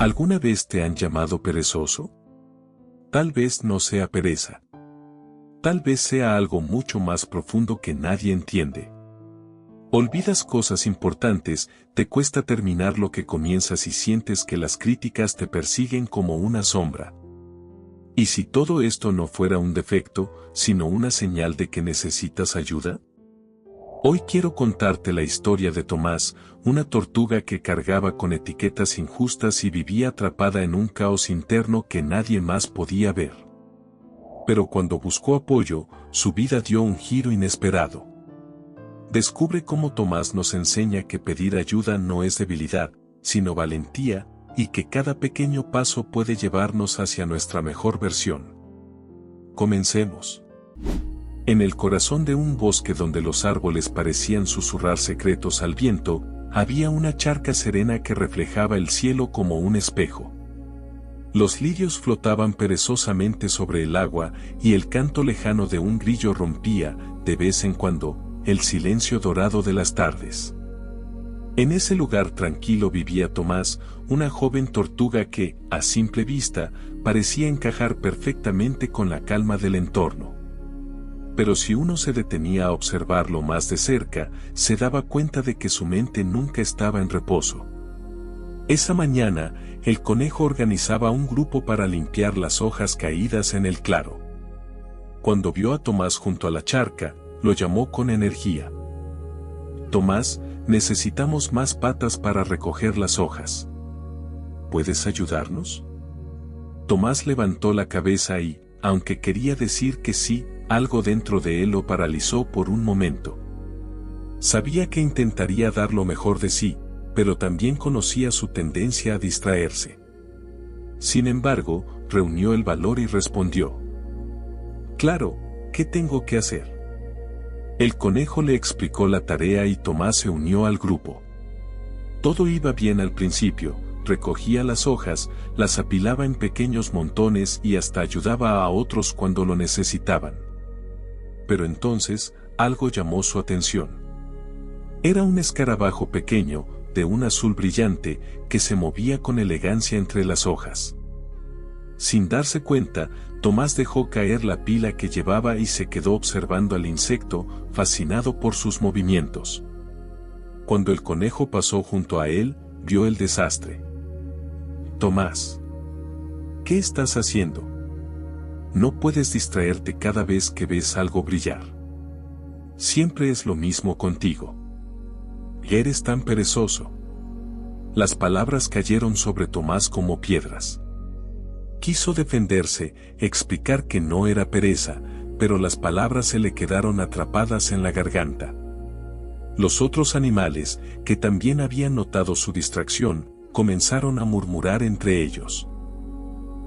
¿Alguna vez te han llamado perezoso? Tal vez no sea pereza. Tal vez sea algo mucho más profundo que nadie entiende. Olvidas cosas importantes, te cuesta terminar lo que comienzas y sientes que las críticas te persiguen como una sombra. ¿Y si todo esto no fuera un defecto, sino una señal de que necesitas ayuda? Hoy quiero contarte la historia de Tomás, una tortuga que cargaba con etiquetas injustas y vivía atrapada en un caos interno que nadie más podía ver. Pero cuando buscó apoyo, su vida dio un giro inesperado. Descubre cómo Tomás nos enseña que pedir ayuda no es debilidad, sino valentía, y que cada pequeño paso puede llevarnos hacia nuestra mejor versión. Comencemos. En el corazón de un bosque donde los árboles parecían susurrar secretos al viento, había una charca serena que reflejaba el cielo como un espejo. Los lirios flotaban perezosamente sobre el agua y el canto lejano de un grillo rompía, de vez en cuando, el silencio dorado de las tardes. En ese lugar tranquilo vivía Tomás, una joven tortuga que, a simple vista, parecía encajar perfectamente con la calma del entorno. Pero si uno se detenía a observarlo más de cerca, se daba cuenta de que su mente nunca estaba en reposo. Esa mañana, el conejo organizaba un grupo para limpiar las hojas caídas en el claro. Cuando vio a Tomás junto a la charca, lo llamó con energía. «Tomás, necesitamos más patas para recoger las hojas. ¿Puedes ayudarnos?» Tomás levantó la cabeza y, aunque quería decir que sí, algo dentro de él lo paralizó por un momento. Sabía que intentaría dar lo mejor de sí, pero también conocía su tendencia a distraerse. Sin embargo, reunió el valor y respondió. «Claro, ¿qué tengo que hacer?» El conejo le explicó la tarea y Tomás se unió al grupo. Todo iba bien al principio, recogía las hojas, las apilaba en pequeños montones y hasta ayudaba a otros cuando lo necesitaban. Pero entonces, algo llamó su atención. Era un escarabajo pequeño, de un azul brillante, que se movía con elegancia entre las hojas. Sin darse cuenta, Tomás dejó caer la pila que llevaba y se quedó observando al insecto, fascinado por sus movimientos. Cuando el conejo pasó junto a él, vio el desastre. «Tomás, ¿qué estás haciendo? No puedes distraerte cada vez que ves algo brillar. Siempre es lo mismo contigo. Eres tan perezoso». Las palabras cayeron sobre Tomás como piedras. Quiso defenderse, explicar que no era pereza, pero las palabras se le quedaron atrapadas en la garganta. Los otros animales, que también habían notado su distracción, comenzaron a murmurar entre ellos.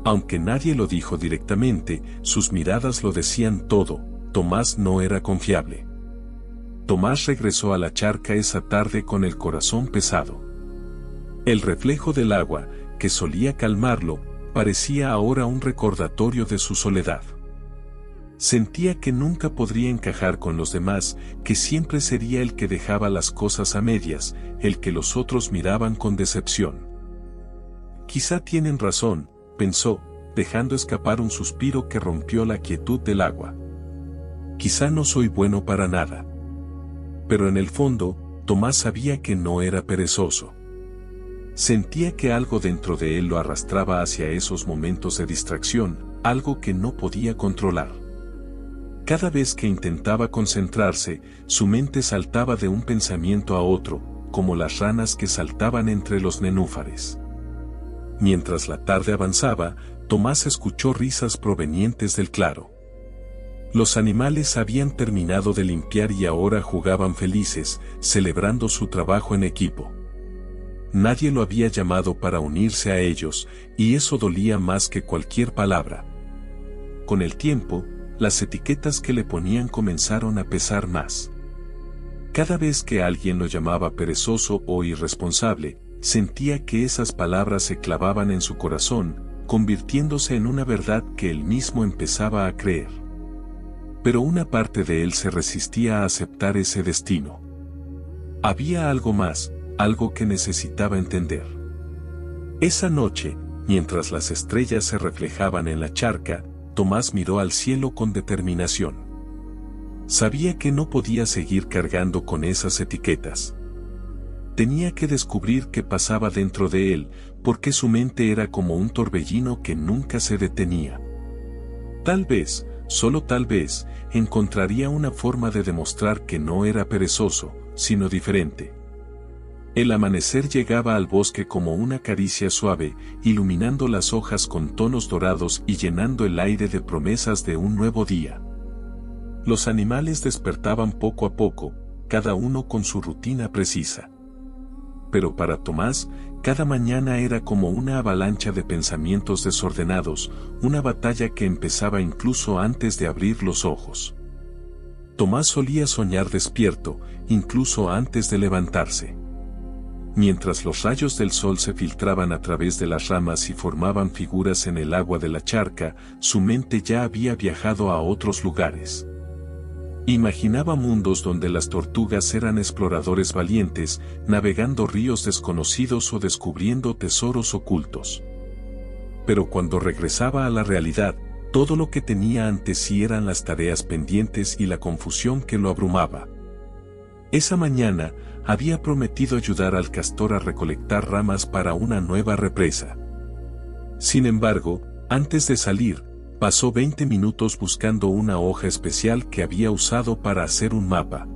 Aunque nadie lo dijo directamente, sus miradas lo decían todo: Tomás no era confiable. Tomás regresó a la charca esa tarde con el corazón pesado. El reflejo del agua, que solía calmarlo, parecía ahora un recordatorio de su soledad. Sentía que nunca podría encajar con los demás, que siempre sería el que dejaba las cosas a medias, el que los otros miraban con decepción. «Quizá tienen razón», pensó, dejando escapar un suspiro que rompió la quietud del agua. «Quizá no soy bueno para nada». Pero en el fondo, Tomás sabía que no era perezoso. Sentía que algo dentro de él lo arrastraba hacia esos momentos de distracción, algo que no podía controlar. Cada vez que intentaba concentrarse, su mente saltaba de un pensamiento a otro, como las ranas que saltaban entre los nenúfares. Mientras la tarde avanzaba, Tomás escuchó risas provenientes del claro. Los animales habían terminado de limpiar y ahora jugaban felices, celebrando su trabajo en equipo. Nadie lo había llamado para unirse a ellos, y eso dolía más que cualquier palabra. Con el tiempo, las etiquetas que le ponían comenzaron a pesar más. Cada vez que alguien lo llamaba perezoso o irresponsable, sentía que esas palabras se clavaban en su corazón, convirtiéndose en una verdad que él mismo empezaba a creer. Pero una parte de él se resistía a aceptar ese destino. Había algo más, algo que necesitaba entender. Esa noche, mientras las estrellas se reflejaban en la charca, Tomás miró al cielo con determinación. Sabía que no podía seguir cargando con esas etiquetas. Tenía que descubrir qué pasaba dentro de él, porque su mente era como un torbellino que nunca se detenía. Tal vez, solo tal vez, encontraría una forma de demostrar que no era perezoso, sino diferente. El amanecer llegaba al bosque como una caricia suave, iluminando las hojas con tonos dorados y llenando el aire de promesas de un nuevo día. Los animales despertaban poco a poco, cada uno con su rutina precisa. Pero para Tomás, cada mañana era como una avalancha de pensamientos desordenados, una batalla que empezaba incluso antes de abrir los ojos. Tomás solía soñar despierto, incluso antes de levantarse. Mientras los rayos del sol se filtraban a través de las ramas y formaban figuras en el agua de la charca, su mente ya había viajado a otros lugares. Imaginaba mundos donde las tortugas eran exploradores valientes, navegando ríos desconocidos o descubriendo tesoros ocultos. Pero cuando regresaba a la realidad, todo lo que tenía ante sí eran las tareas pendientes y la confusión que lo abrumaba. Esa mañana, había prometido ayudar al castor a recolectar ramas para una nueva represa. Sin embargo, antes de salir, pasó 20 minutos buscando una hoja especial que había usado para hacer un mapa.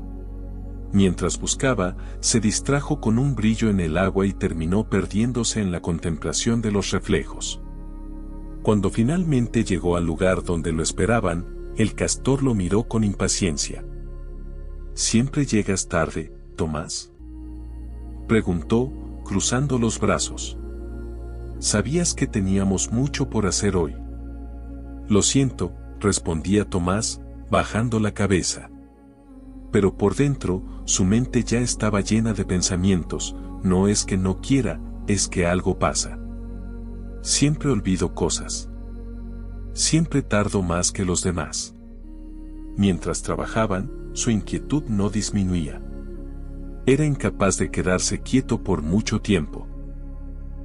Mientras buscaba, se distrajo con un brillo en el agua y terminó perdiéndose en la contemplación de los reflejos. Cuando finalmente llegó al lugar donde lo esperaban, el castor lo miró con impaciencia. «¿Siempre llegas tarde, Tomás?», preguntó, cruzando los brazos. «¿Sabías que teníamos mucho por hacer hoy?». «Lo siento», respondía Tomás, bajando la cabeza. Pero por dentro, su mente ya estaba llena de pensamientos. No es que no quiera, es que algo pasa. Siempre olvido cosas. Siempre tardo más que los demás. Mientras trabajaban, su inquietud no disminuía. Era incapaz de quedarse quieto por mucho tiempo.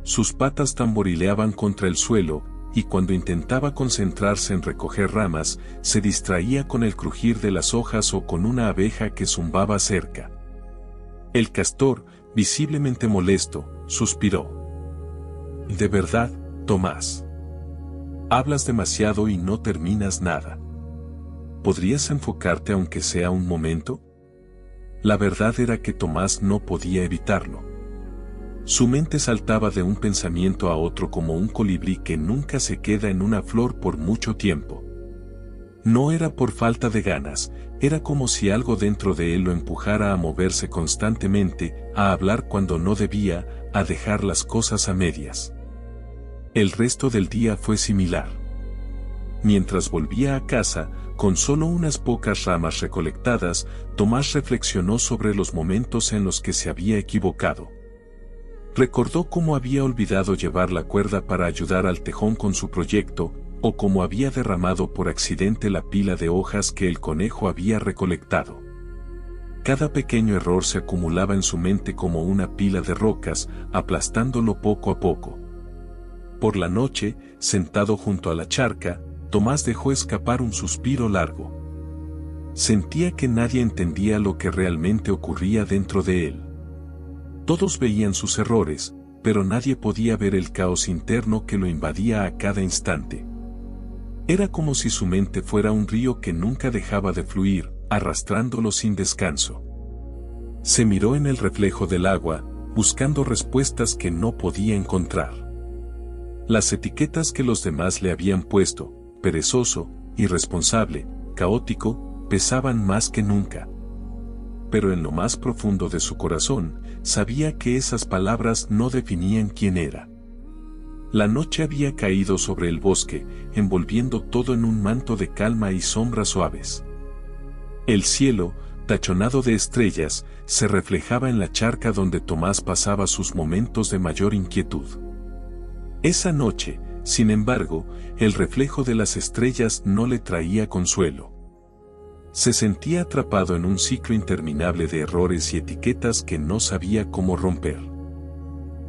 Sus patas tamborileaban contra el suelo, y cuando intentaba concentrarse en recoger ramas, se distraía con el crujir de las hojas o con una abeja que zumbaba cerca. El castor, visiblemente molesto, suspiró. «De verdad, Tomás. Hablas demasiado y no terminas nada. ¿Podrías enfocarte aunque sea un momento?». La verdad era que Tomás no podía evitarlo. Su mente saltaba de un pensamiento a otro como un colibrí que nunca se queda en una flor por mucho tiempo. No era por falta de ganas, era como si algo dentro de él lo empujara a moverse constantemente, a hablar cuando no debía, a dejar las cosas a medias. El resto del día fue similar. Mientras volvía a casa, con solo unas pocas ramas recolectadas, Tomás reflexionó sobre los momentos en los que se había equivocado. Recordó cómo había olvidado llevar la cuerda para ayudar al tejón con su proyecto, o cómo había derramado por accidente la pila de hojas que el conejo había recolectado. Cada pequeño error se acumulaba en su mente como una pila de rocas, aplastándolo poco a poco. Por la noche, sentado junto a la charca, Tomás dejó escapar un suspiro largo. Sentía que nadie entendía lo que realmente ocurría dentro de él. Todos veían sus errores, pero nadie podía ver el caos interno que lo invadía a cada instante. Era como si su mente fuera un río que nunca dejaba de fluir, arrastrándolo sin descanso. Se miró en el reflejo del agua, buscando respuestas que no podía encontrar. Las etiquetas que los demás le habían puesto, perezoso, irresponsable, caótico, pesaban más que nunca. Pero en lo más profundo de su corazón, sabía que esas palabras no definían quién era. La noche había caído sobre el bosque, envolviendo todo en un manto de calma y sombras suaves. El cielo, tachonado de estrellas, se reflejaba en la charca donde Tomás pasaba sus momentos de mayor inquietud. Esa noche, sin embargo, el reflejo de las estrellas no le traía consuelo. Se sentía atrapado en un ciclo interminable de errores y etiquetas que no sabía cómo romper.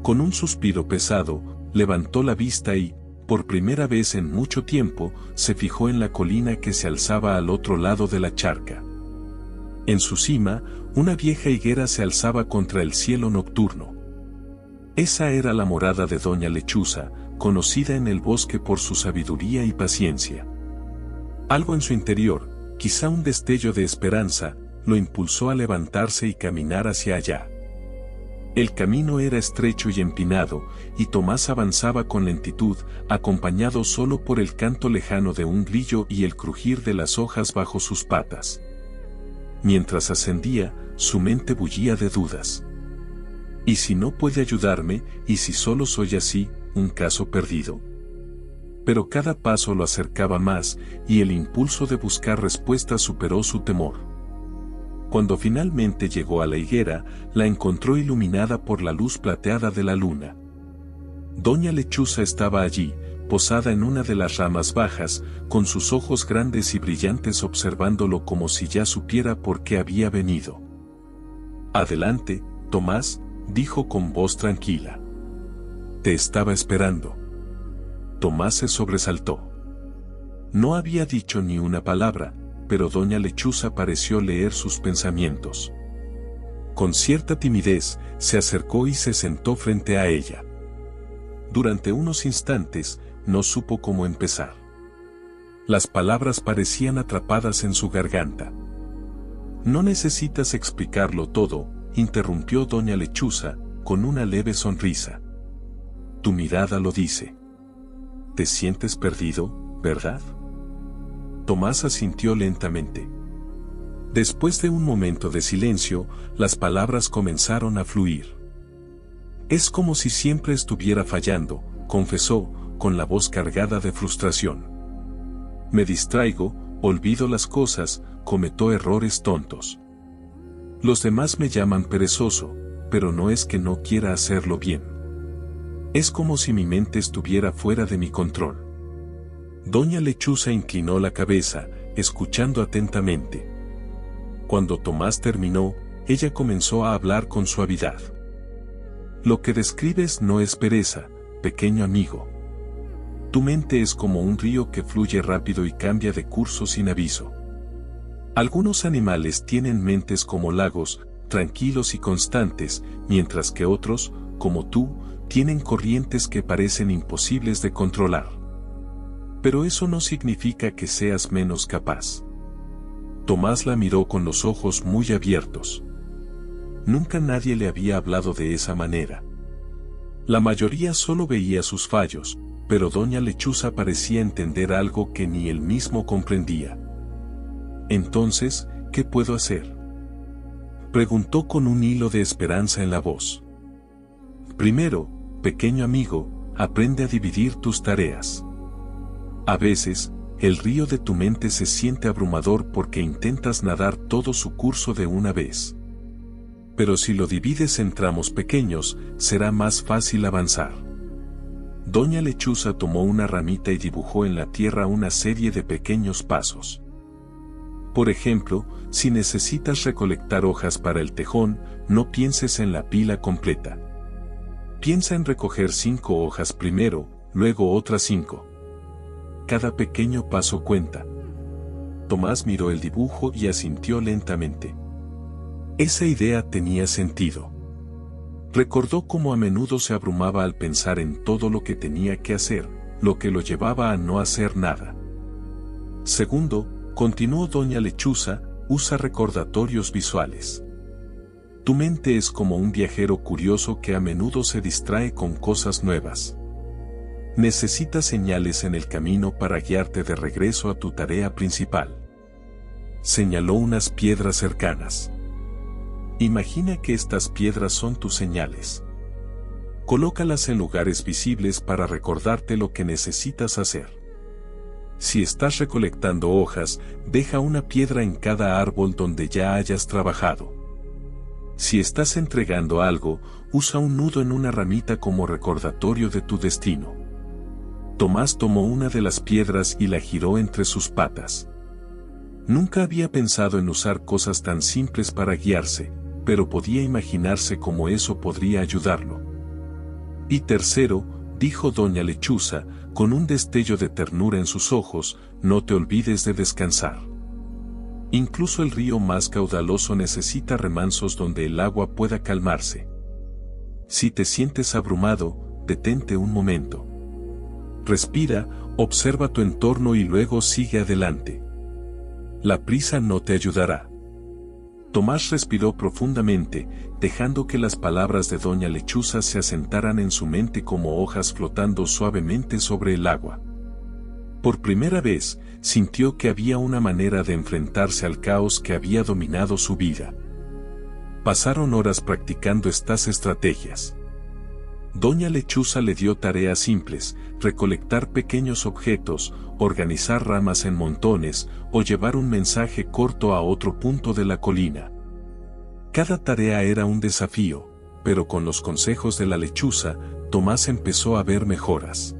Con un suspiro pesado, levantó la vista y, por primera vez en mucho tiempo, se fijó en la colina que se alzaba al otro lado de la charca. En su cima, una vieja higuera se alzaba contra el cielo nocturno. Esa era la morada de Doña Lechuza, conocida en el bosque por su sabiduría y paciencia. Algo en su interior, quizá un destello de esperanza, lo impulsó a levantarse y caminar hacia allá. El camino era estrecho y empinado, y Tomás avanzaba con lentitud, acompañado solo por el canto lejano de un grillo y el crujir de las hojas bajo sus patas. Mientras ascendía, su mente bullía de dudas. ¿Y si no puede ayudarme, y si solo soy así, un caso perdido? Pero cada paso lo acercaba más, y el impulso de buscar respuestas superó su temor. Cuando finalmente llegó a la higuera, la encontró iluminada por la luz plateada de la luna. Doña Lechuza estaba allí, posada en una de las ramas bajas, con sus ojos grandes y brillantes observándolo como si ya supiera por qué había venido. «Adelante, Tomás», dijo con voz tranquila. «Te estaba esperando». Tomás se sobresaltó. No había dicho ni una palabra, pero Doña Lechuza pareció leer sus pensamientos. Con cierta timidez, se acercó y se sentó frente a ella. Durante unos instantes, no supo cómo empezar. Las palabras parecían atrapadas en su garganta. «No necesitas explicarlo todo», interrumpió Doña Lechuza, con una leve sonrisa. «Tu mirada lo dice. Te sientes perdido, ¿verdad?». Tomás asintió lentamente. Después de un momento de silencio, las palabras comenzaron a fluir. «Es como si siempre estuviera fallando», confesó, con la voz cargada de frustración. «Me distraigo, olvido las cosas, cometo errores tontos. Los demás me llaman perezoso, pero no es que no quiera hacerlo bien. Es como si mi mente estuviera fuera de mi control». Doña Lechuza inclinó la cabeza, escuchando atentamente. Cuando Tomás terminó, ella comenzó a hablar con suavidad. «Lo que describes no es pereza, pequeño amigo. Tu mente es como un río que fluye rápido y cambia de curso sin aviso. Algunos animales tienen mentes como lagos, tranquilos y constantes, mientras que otros, como tú, tienen corrientes que parecen imposibles de controlar. Pero eso no significa que seas menos capaz». Tomás la miró con los ojos muy abiertos. Nunca nadie le había hablado de esa manera. La mayoría solo veía sus fallos, pero Doña Lechuza parecía entender algo que ni él mismo comprendía. «Entonces, ¿qué puedo hacer?», preguntó con un hilo de esperanza en la voz. «Primero, pequeño amigo, aprende a dividir tus tareas. A veces, el río de tu mente se siente abrumador porque intentas nadar todo su curso de una vez. Pero si lo divides en tramos pequeños, será más fácil avanzar». Doña Lechuza tomó una ramita y dibujó en la tierra una serie de pequeños pasos. Por ejemplo, si necesitas recolectar hojas para el tejón, no pienses en la pila completa. Piensa en recoger 5 hojas primero, luego otras 5. Cada pequeño paso cuenta. Tomás miró el dibujo y asintió lentamente. Esa idea tenía sentido. Recordó cómo a menudo se abrumaba al pensar en todo lo que tenía que hacer, lo que lo llevaba a no hacer nada. Segundo, continuó Doña Lechuza, usa recordatorios visuales. Tu mente es como un viajero curioso que a menudo se distrae con cosas nuevas. Necesitas señales en el camino para guiarte de regreso a tu tarea principal. Señaló unas piedras cercanas. Imagina que estas piedras son tus señales. Colócalas en lugares visibles para recordarte lo que necesitas hacer. Si estás recolectando hojas, deja una piedra en cada árbol donde ya hayas trabajado. Si estás entregando algo, usa un nudo en una ramita como recordatorio de tu destino. Tomás tomó una de las piedras y la giró entre sus patas. Nunca había pensado en usar cosas tan simples para guiarse, pero podía imaginarse cómo eso podría ayudarlo. Y tercero, dijo doña Lechuza, con un destello de ternura en sus ojos, no te olvides de descansar. Incluso el río más caudaloso necesita remansos donde el agua pueda calmarse. Si te sientes abrumado, detente un momento. Respira, observa tu entorno y luego sigue adelante. La prisa no te ayudará. Tomás respiró profundamente, dejando que las palabras de doña Lechuza se asentaran en su mente como hojas flotando suavemente sobre el agua. Por primera vez, sintió que había una manera de enfrentarse al caos que había dominado su vida. Pasaron horas practicando estas estrategias. Doña Lechuza le dio tareas simples, recolectar pequeños objetos, organizar ramas en montones, o llevar un mensaje corto a otro punto de la colina. Cada tarea era un desafío, pero con los consejos de la lechuza, Tomás empezó a ver mejoras.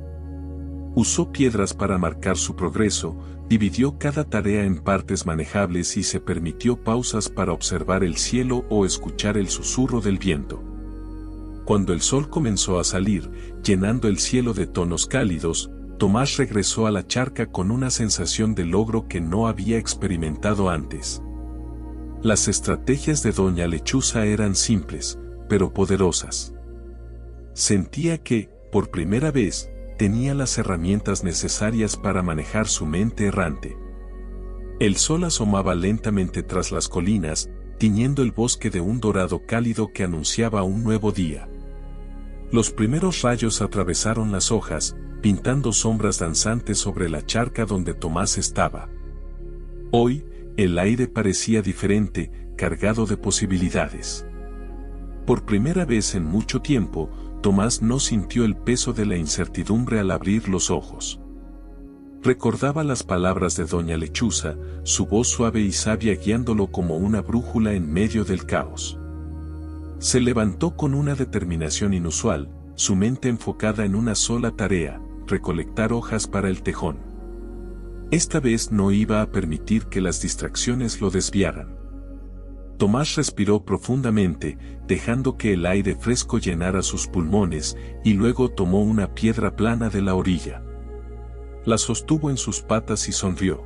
Usó piedras para marcar su progreso, dividió cada tarea en partes manejables y se permitió pausas para observar el cielo o escuchar el susurro del viento. Cuando el sol comenzó a salir, llenando el cielo de tonos cálidos, Tomás regresó a la charca con una sensación de logro que no había experimentado antes. Las estrategias de doña Lechuza eran simples, pero poderosas. Sentía que, por primera vez, tenía las herramientas necesarias para manejar su mente errante. El sol asomaba lentamente tras las colinas, tiñendo el bosque de un dorado cálido que anunciaba un nuevo día. Los primeros rayos atravesaron las hojas, pintando sombras danzantes sobre la charca donde Tomás estaba. Hoy, el aire parecía diferente, cargado de posibilidades. Por primera vez en mucho tiempo, Tomás no sintió el peso de la incertidumbre al abrir los ojos. Recordaba las palabras de doña Lechuza, su voz suave y sabia guiándolo como una brújula en medio del caos. Se levantó con una determinación inusual, su mente enfocada en una sola tarea, recolectar hojas para el tejón. Esta vez no iba a permitir que las distracciones lo desviaran. Tomás respiró profundamente, dejando que el aire fresco llenara sus pulmones, y luego tomó una piedra plana de la orilla. La sostuvo en sus patas y sonrió.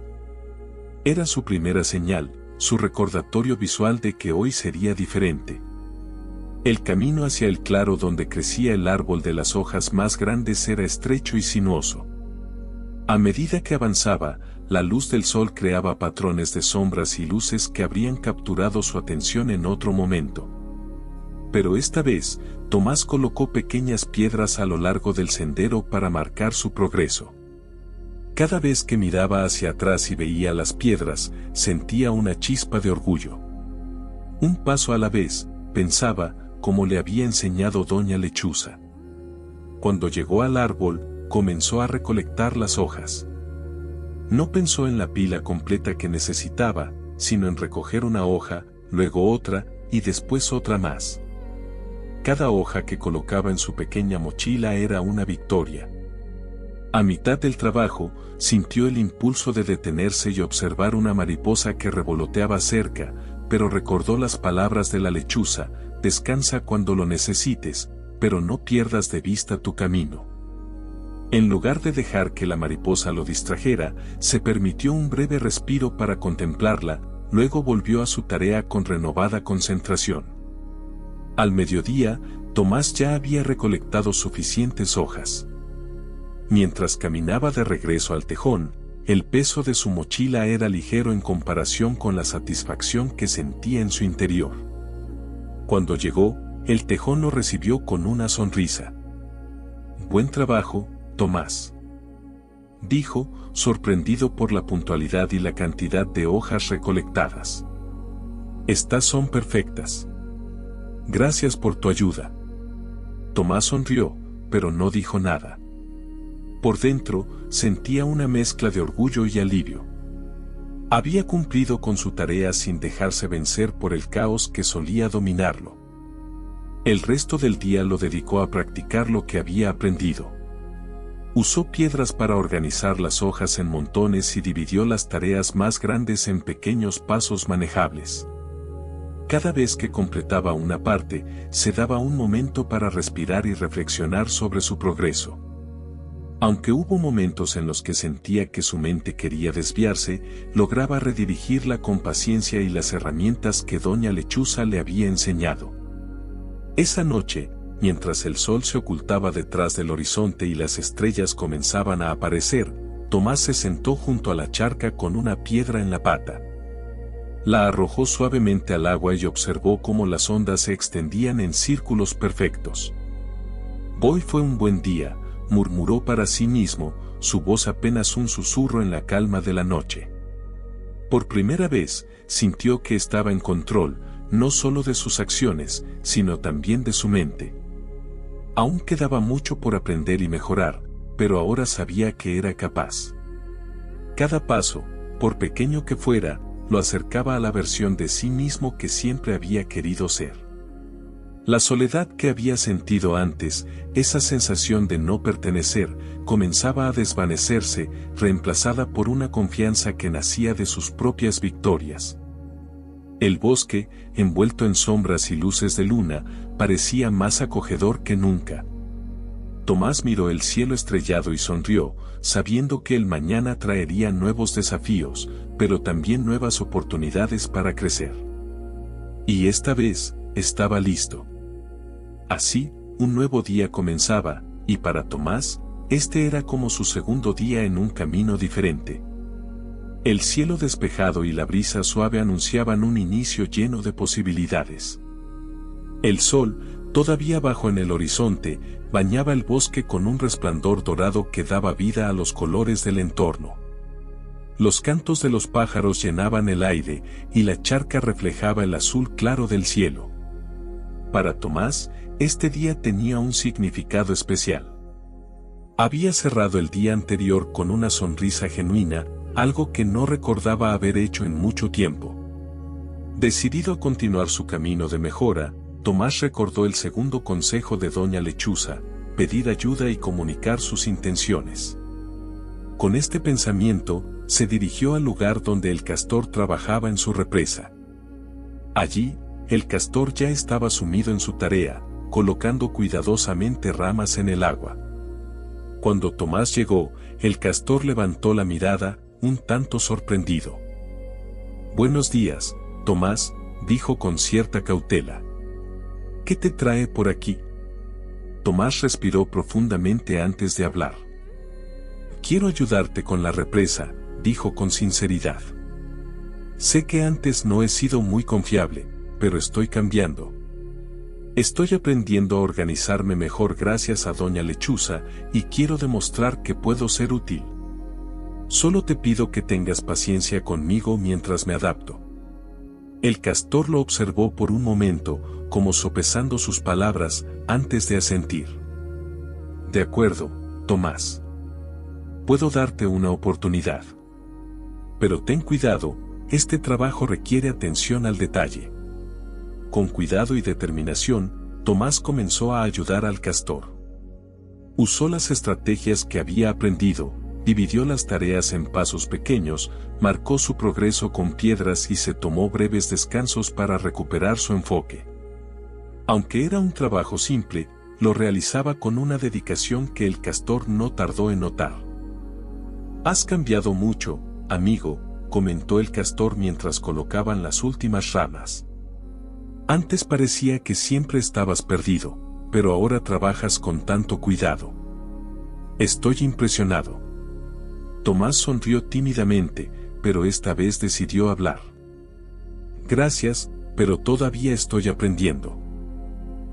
Era su primera señal, su recordatorio visual de que hoy sería diferente. El camino hacia el claro donde crecía el árbol de las hojas más grandes era estrecho y sinuoso. A medida que avanzaba, la luz del sol creaba patrones de sombras y luces que habrían capturado su atención en otro momento. Pero esta vez, Tomás colocó pequeñas piedras a lo largo del sendero para marcar su progreso. Cada vez que miraba hacia atrás y veía las piedras, sentía una chispa de orgullo. Un paso a la vez, pensaba, como le había enseñado doña Lechuza. Cuando llegó al árbol, comenzó a recolectar las hojas. No pensó en la pila completa que necesitaba, sino en recoger una hoja, luego otra, y después otra más. Cada hoja que colocaba en su pequeña mochila era una victoria. A mitad del trabajo, sintió el impulso de detenerse y observar una mariposa que revoloteaba cerca, pero recordó las palabras de la lechuza: descansa cuando lo necesites, pero no pierdas de vista tu camino. En lugar de dejar que la mariposa lo distrajera, se permitió un breve respiro para contemplarla, luego volvió a su tarea con renovada concentración. Al mediodía, Tomás ya había recolectado suficientes hojas. Mientras caminaba de regreso al tejón, el peso de su mochila era ligero en comparación con la satisfacción que sentía en su interior. Cuando llegó, el tejón lo recibió con una sonrisa. «Buen trabajo, Tomás», dijo, sorprendido por la puntualidad y la cantidad de hojas recolectadas. «Estas son perfectas. Gracias por tu ayuda». Tomás sonrió, pero no dijo nada. Por dentro, sentía una mezcla de orgullo y alivio. Había cumplido con su tarea sin dejarse vencer por el caos que solía dominarlo. El resto del día lo dedicó a practicar lo que había aprendido. Usó piedras para organizar las hojas en montones y dividió las tareas más grandes en pequeños pasos manejables. Cada vez que completaba una parte, se daba un momento para respirar y reflexionar sobre su progreso. Aunque hubo momentos en los que sentía que su mente quería desviarse, lograba redirigirla con paciencia y las herramientas que doña Lechuza le había enseñado. Esa noche, mientras el sol se ocultaba detrás del horizonte y las estrellas comenzaban a aparecer, Tomás se sentó junto a la charca con una piedra en la pata. La arrojó suavemente al agua y observó cómo las ondas se extendían en círculos perfectos. Hoy fue un buen día, murmuró para sí mismo, su voz apenas un susurro en la calma de la noche. Por primera vez, sintió que estaba en control, no solo de sus acciones, sino también de su mente. Aún quedaba mucho por aprender y mejorar, pero ahora sabía que era capaz. Cada paso, por pequeño que fuera, lo acercaba a la versión de sí mismo que siempre había querido ser. La soledad que había sentido antes, esa sensación de no pertenecer, comenzaba a desvanecerse, reemplazada por una confianza que nacía de sus propias victorias. El bosque, envuelto en sombras y luces de luna, parecía más acogedor que nunca. Tomás miró el cielo estrellado y sonrió, sabiendo que el mañana traería nuevos desafíos, pero también nuevas oportunidades para crecer. Y esta vez, estaba listo. Así, un nuevo día comenzaba, y para Tomás, este era como su segundo día en un camino diferente. El cielo despejado y la brisa suave anunciaban un inicio lleno de posibilidades. El sol, todavía bajo en el horizonte, bañaba el bosque con un resplandor dorado que daba vida a los colores del entorno. Los cantos de los pájaros llenaban el aire, y la charca reflejaba el azul claro del cielo. Para Tomás, este día tenía un significado especial. Había cerrado el día anterior con una sonrisa genuina, algo que no recordaba haber hecho en mucho tiempo. Decidido a continuar su camino de mejora, Tomás recordó el segundo consejo de doña Lechuza: pedir ayuda y comunicar sus intenciones. Con este pensamiento, se dirigió al lugar donde el castor trabajaba en su represa. Allí, el castor ya estaba sumido en su tarea, colocando cuidadosamente ramas en el agua. Cuando Tomás llegó, el castor levantó la mirada, un tanto sorprendido. «Buenos días, Tomás», dijo con cierta cautela. «¿Qué te trae por aquí?» Tomás respiró profundamente antes de hablar. «Quiero ayudarte con la represa», dijo con sinceridad. «Sé que antes no he sido muy confiable, pero estoy cambiando. Estoy aprendiendo a organizarme mejor gracias a doña Lechuza y quiero demostrar que puedo ser útil. Solo te pido que tengas paciencia conmigo mientras me adapto». El castor lo observó por un momento, como sopesando sus palabras, antes de asentir. «De acuerdo, Tomás. Puedo darte una oportunidad. Pero ten cuidado, este trabajo requiere atención al detalle». Con cuidado y determinación, Tomás comenzó a ayudar al castor. Usó las estrategias que había aprendido, dividió las tareas en pasos pequeños, marcó su progreso con piedras y se tomó breves descansos para recuperar su enfoque. Aunque era un trabajo simple, lo realizaba con una dedicación que el castor no tardó en notar. «Has cambiado mucho, amigo», comentó el castor mientras colocaban las últimas ramas. «Antes parecía que siempre estabas perdido, pero ahora trabajas con tanto cuidado. Estoy impresionado». Tomás sonrió tímidamente, pero esta vez decidió hablar. «Gracias, pero todavía estoy aprendiendo.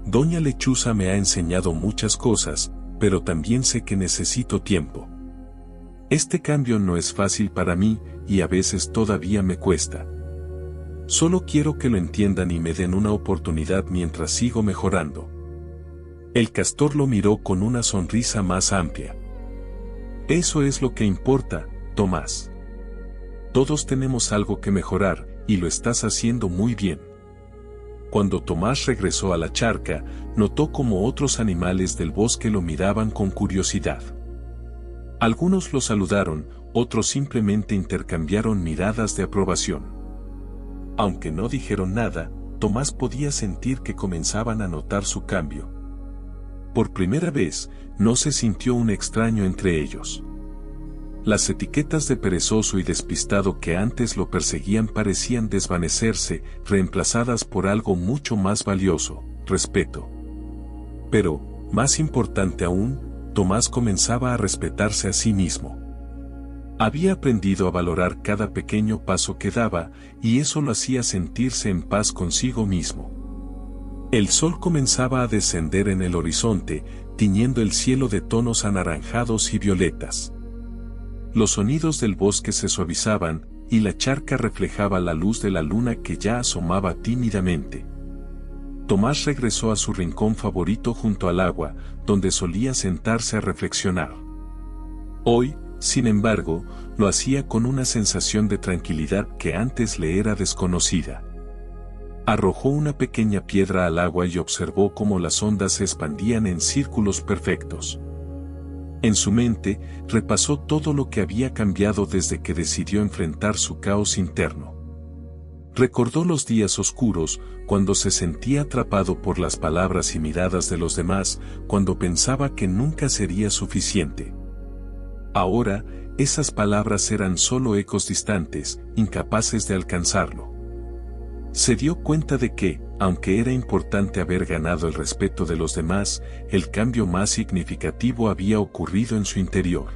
Doña Lechuza me ha enseñado muchas cosas, pero también sé que necesito tiempo. Este cambio no es fácil para mí, y a veces todavía me cuesta. Solo quiero que lo entiendan y me den una oportunidad mientras sigo mejorando». El castor lo miró con una sonrisa más amplia. «Eso es lo que importa, Tomás. Todos tenemos algo que mejorar, y lo estás haciendo muy bien». Cuando Tomás regresó a la charca, notó cómo otros animales del bosque lo miraban con curiosidad. Algunos lo saludaron, otros simplemente intercambiaron miradas de aprobación. Aunque no dijeron nada, Tomás podía sentir que comenzaban a notar su cambio. Por primera vez, no se sintió un extraño entre ellos. Las etiquetas de perezoso y despistado que antes lo perseguían parecían desvanecerse, reemplazadas por algo mucho más valioso, respeto. Pero, más importante aún, Tomás comenzaba a respetarse a sí mismo. Había aprendido a valorar cada pequeño paso que daba, y eso lo hacía sentirse en paz consigo mismo. El sol comenzaba a descender en el horizonte, tiñendo el cielo de tonos anaranjados y violetas. Los sonidos del bosque se suavizaban, y la charca reflejaba la luz de la luna que ya asomaba tímidamente. Tomás regresó a su rincón favorito junto al agua, donde solía sentarse a reflexionar. Hoy, sin embargo, lo hacía con una sensación de tranquilidad que antes le era desconocida. Arrojó una pequeña piedra al agua y observó cómo las ondas se expandían en círculos perfectos. En su mente, repasó todo lo que había cambiado desde que decidió enfrentar su caos interno. Recordó los días oscuros, cuando se sentía atrapado por las palabras y miradas de los demás, cuando pensaba que nunca sería suficiente. Ahora, esas palabras eran solo ecos distantes, incapaces de alcanzarlo. Se dio cuenta de que, aunque era importante haber ganado el respeto de los demás, el cambio más significativo había ocurrido en su interior.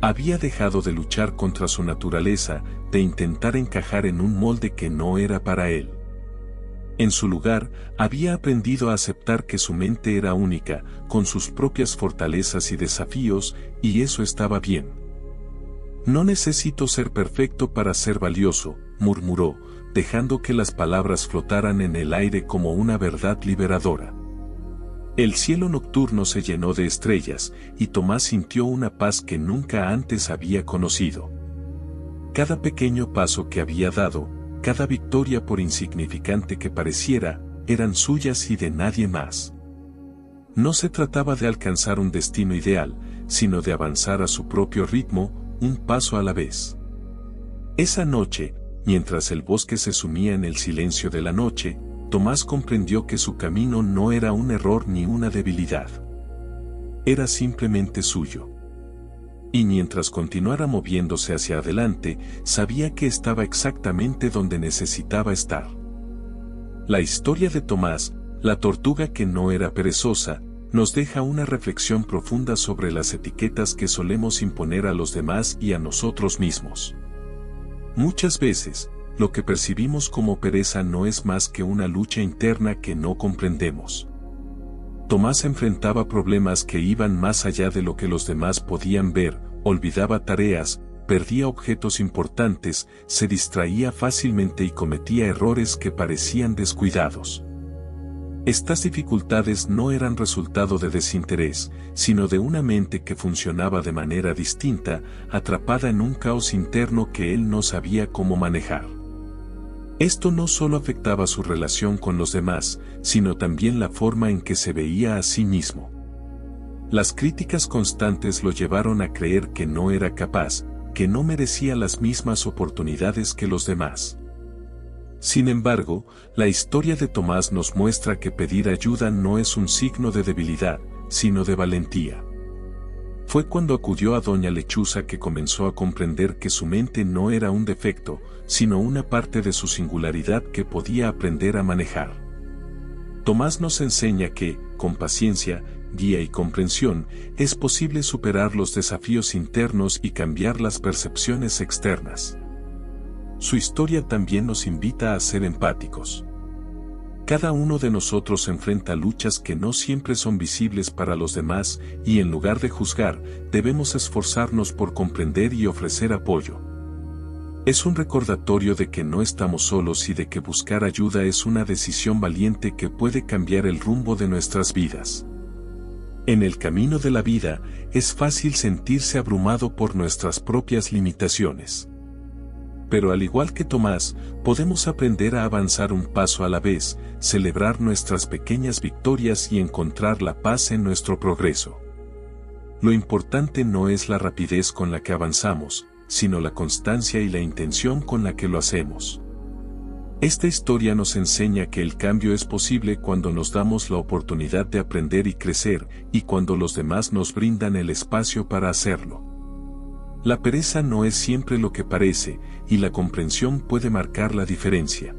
Había dejado de luchar contra su naturaleza, de intentar encajar en un molde que no era para él. En su lugar, había aprendido a aceptar que su mente era única, con sus propias fortalezas y desafíos, y eso estaba bien. No necesito ser perfecto para ser valioso, murmuró, dejando que las palabras flotaran en el aire como una verdad liberadora. El cielo nocturno se llenó de estrellas, y Tomás sintió una paz que nunca antes había conocido. Cada pequeño paso que había dado, cada victoria por insignificante que pareciera, eran suyas y de nadie más. No se trataba de alcanzar un destino ideal, sino de avanzar a su propio ritmo, un paso a la vez. Esa noche, mientras el bosque se sumía en el silencio de la noche, Tomás comprendió que su camino no era un error ni una debilidad. Era simplemente suyo. Y mientras continuara moviéndose hacia adelante, sabía que estaba exactamente donde necesitaba estar. La historia de Tomás, la tortuga que no era perezosa, nos deja una reflexión profunda sobre las etiquetas que solemos imponer a los demás y a nosotros mismos. Muchas veces, lo que percibimos como pereza no es más que una lucha interna que no comprendemos. Tomás enfrentaba problemas que iban más allá de lo que los demás podían ver, olvidaba tareas, perdía objetos importantes, se distraía fácilmente y cometía errores que parecían descuidados. Estas dificultades no eran resultado de desinterés, sino de una mente que funcionaba de manera distinta, atrapada en un caos interno que él no sabía cómo manejar. Esto no solo afectaba su relación con los demás, sino también la forma en que se veía a sí mismo. Las críticas constantes lo llevaron a creer que no era capaz, que no merecía las mismas oportunidades que los demás. Sin embargo, la historia de Tomás nos muestra que pedir ayuda no es un signo de debilidad, sino de valentía. Fue cuando acudió a Doña Lechuza que comenzó a comprender que su mente no era un defecto, sino una parte de su singularidad que podía aprender a manejar. Tomás nos enseña que, con paciencia, guía y comprensión, es posible superar los desafíos internos y cambiar las percepciones externas. Su historia también nos invita a ser empáticos. Cada uno de nosotros enfrenta luchas que no siempre son visibles para los demás, y en lugar de juzgar, debemos esforzarnos por comprender y ofrecer apoyo. Es un recordatorio de que no estamos solos y de que buscar ayuda es una decisión valiente que puede cambiar el rumbo de nuestras vidas. En el camino de la vida, es fácil sentirse abrumado por nuestras propias limitaciones. Pero al igual que Tomás, podemos aprender a avanzar un paso a la vez, celebrar nuestras pequeñas victorias y encontrar la paz en nuestro progreso. Lo importante no es la rapidez con la que avanzamos, sino la constancia y la intención con la que lo hacemos. Esta historia nos enseña que el cambio es posible cuando nos damos la oportunidad de aprender y crecer, y cuando los demás nos brindan el espacio para hacerlo. La pereza no es siempre lo que parece, y la comprensión puede marcar la diferencia.